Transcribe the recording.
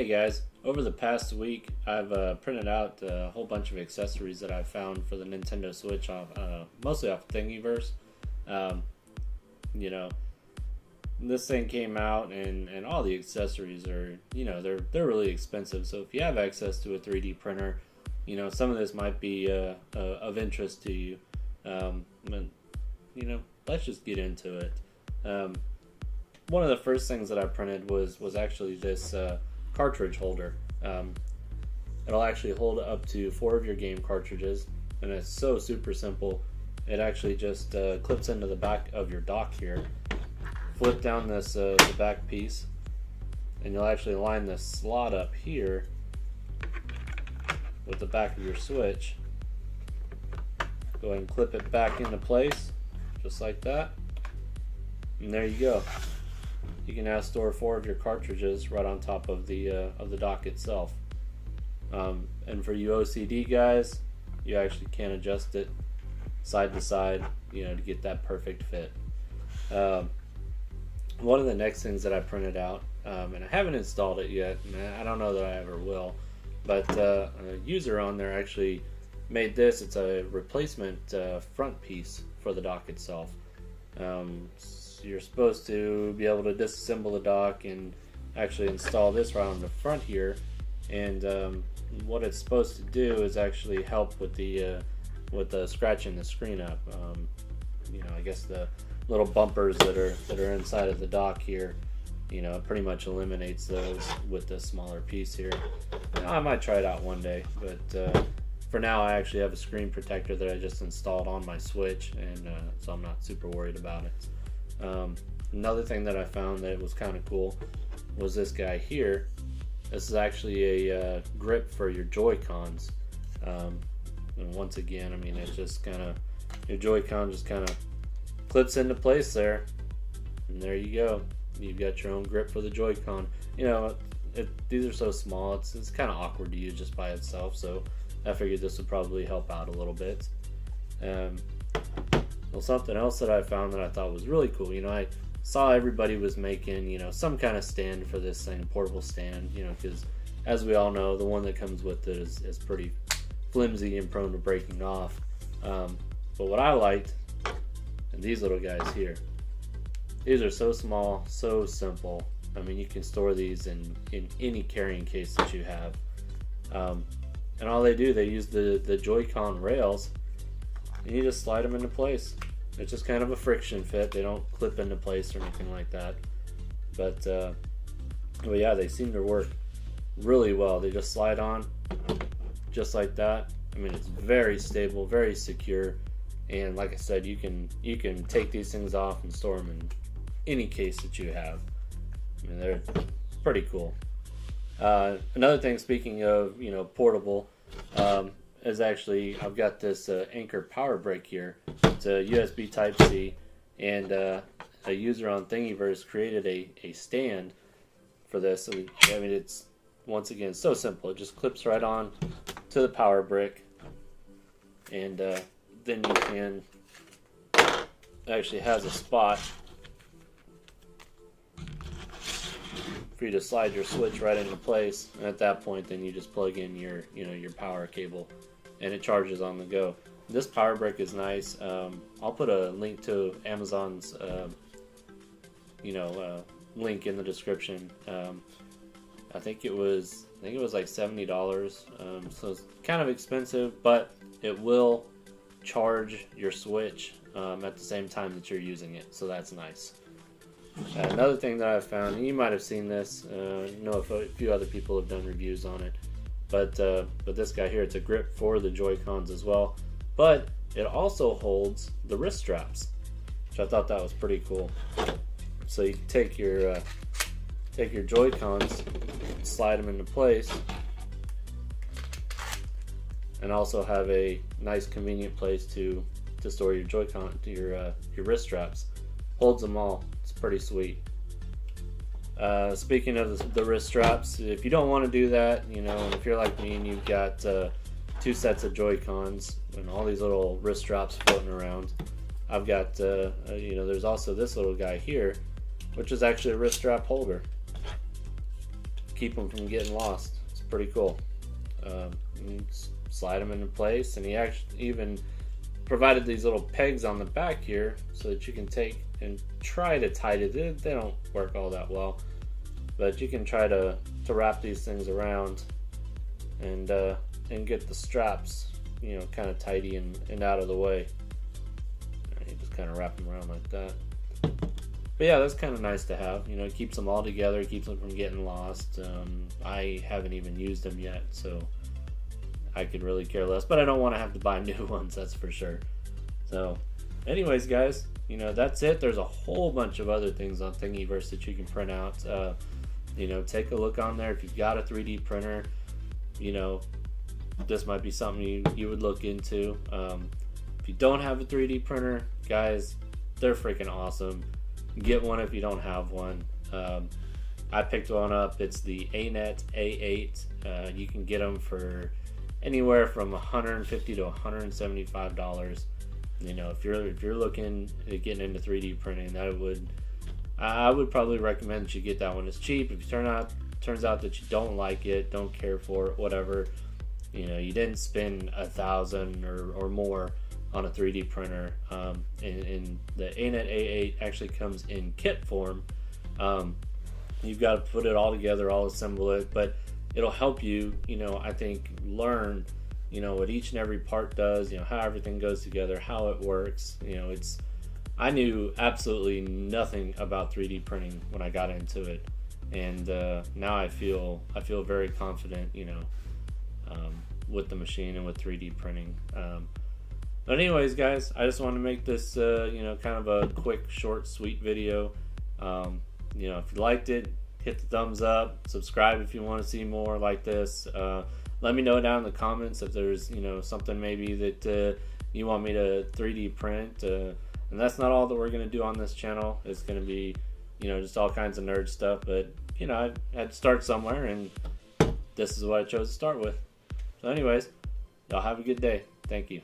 Hey guys, over the past week I've printed out a whole bunch of accessories that I've found for the Nintendo Switch, mostly off thingiverse. You know, this thing came out and all the accessories are, they're really expensive. So if you have access to a 3D printer, some of this might be of interest to you. Let's just get into it. One of the first things that I printed was actually this cartridge holder. It'll actually hold up to 4 of your game cartridges, and it's so super simple. It actually just clips into the back of your dock here. Flip down this the back piece, and you'll actually line this slot up here with the back of your Switch. Go ahead and clip it back into place, just like that, and there you go. You can now store 4 of your cartridges right on top of the dock itself. And for you OCD guys, you actually can adjust it side to side, to get that perfect fit. One of the next things that I printed out, and I haven't installed it yet, and I don't know that I ever will, but a user on there actually made this. It's a replacement front piece for the dock itself. You're supposed to be able to disassemble the dock and actually install this right on the front here, and what it's supposed to do is actually help with the scratching the screen up. I guess the little bumpers that are inside of the dock here, it pretty much eliminates those with this smaller piece here. I might try it out one day, but for now I actually have a screen protector that I just installed on my Switch, and so I'm not super worried about it. Another thing that I found that was kind of cool was this guy here. This is actually a grip for your JoyCons, and once again, it's just kind of, your JoyCon just kind of clips into place there, and there you go. You've got your own grip for the JoyCon. These are so small, it's kind of awkward to use just by itself, so I figured this would probably help out a little bit. Well, something else that I found that I thought was really cool, I saw everybody was making, some kind of stand for this thing, portable stand, because as we all know, the one that comes with it is pretty flimsy and prone to breaking off. But what I liked, and these little guys here, these are so small, so simple. You can store these in any carrying case that you have. And all they do, they use the JoyCon rails, and you just slide them into place. It's just kind of a friction fit. They don't clip into place or anything like that. But yeah, they seem to work really well. They just slide on just like that. It's very stable, very secure, and like I said, you can take these things off and store them in any case that you have. They're pretty cool. Another thing, speaking of portable, is actually, I've got this Anker PowerCore here. It's a USB Type-C, and a user on Thingiverse created a stand for this. So it's, once again, so simple. It just clips right on to the power brick, and then you can, actually has a spot for you to slide your Switch right into place, and at that point then you just plug in your your power cable, and it charges on the go. This power brick is nice. I'll put a link to Amazon's link in the description. I think it was like $70, so it's kind of expensive, but it will charge your Switch at the same time that you're using it, so that's nice. Another thing that I've found, and you might have seen this, if a few other people have done reviews on it, but this guy here, it's a grip for the JoyCons as well, but it also holds the wrist straps, which I thought that was pretty cool. So you can take your JoyCons, slide them into place, and also have a nice convenient place to store your JoyCon, your wrist straps. Holds them all. It's pretty sweet. Speaking of the wrist straps, if you don't want to do that, and if you're like me and you've got 2 sets of JoyCons and all these little wrist straps floating around, I've got there's also this little guy here, which is actually a wrist strap holder. keep them from getting lost. It's pretty cool. You slide them into place, and he actually even provided these little pegs on the back here so that you can take and try to tighten it. They don't work all that well, but you can try to wrap these things around and get the straps, you know, kind of tidy and out of the way. And you just kind of wrap them around like that. But yeah, that's kind of nice to have. You know, it keeps them all together, it keeps them from getting lost. I haven't even used them yet, so I could really care less. But I don't want to have to buy new ones, that's for sure. So, anyways, guys, you know, that's it. There's a whole bunch of other things on Thingiverse that you can print out. You know, take a look on there. If you've got a 3D printer, you know, this might be something you would look into. If you don't have a 3D printer, guys, they're freaking awesome. Get one if you don't have one. I picked one up. It's the Anet A8. You can get them for anywhere from $150 to $175. You know, if you're looking at getting into 3D printing, I would probably recommend that you get that one. It's cheap. If it turns out that you don't like it, don't care for it, whatever, you know, you didn't spend $1,000 or more on a 3D printer. And the Anet A8 actually comes in kit form. You've got to put it all together, all assemble it, but it'll help you, you know, I think, learn, you know, what each and every part does, you know, how everything goes together, how it works. You know, I knew absolutely nothing about 3D printing when I got into it, and now I feel very confident, you know, with the machine and with 3D printing. But anyways, guys, I just wanted to make this, you know, kind of a quick, short, sweet video. You know, if you liked it, hit the thumbs up, subscribe if you want to see more like this. Let me know down in the comments if there's, you know, something maybe that you want me to 3D print. And that's not all that we're going to do on this channel. It's going to be, you know, just all kinds of nerd stuff. But, you know, I had to start somewhere, and this is what I chose to start with. So anyways, y'all have a good day. Thank you.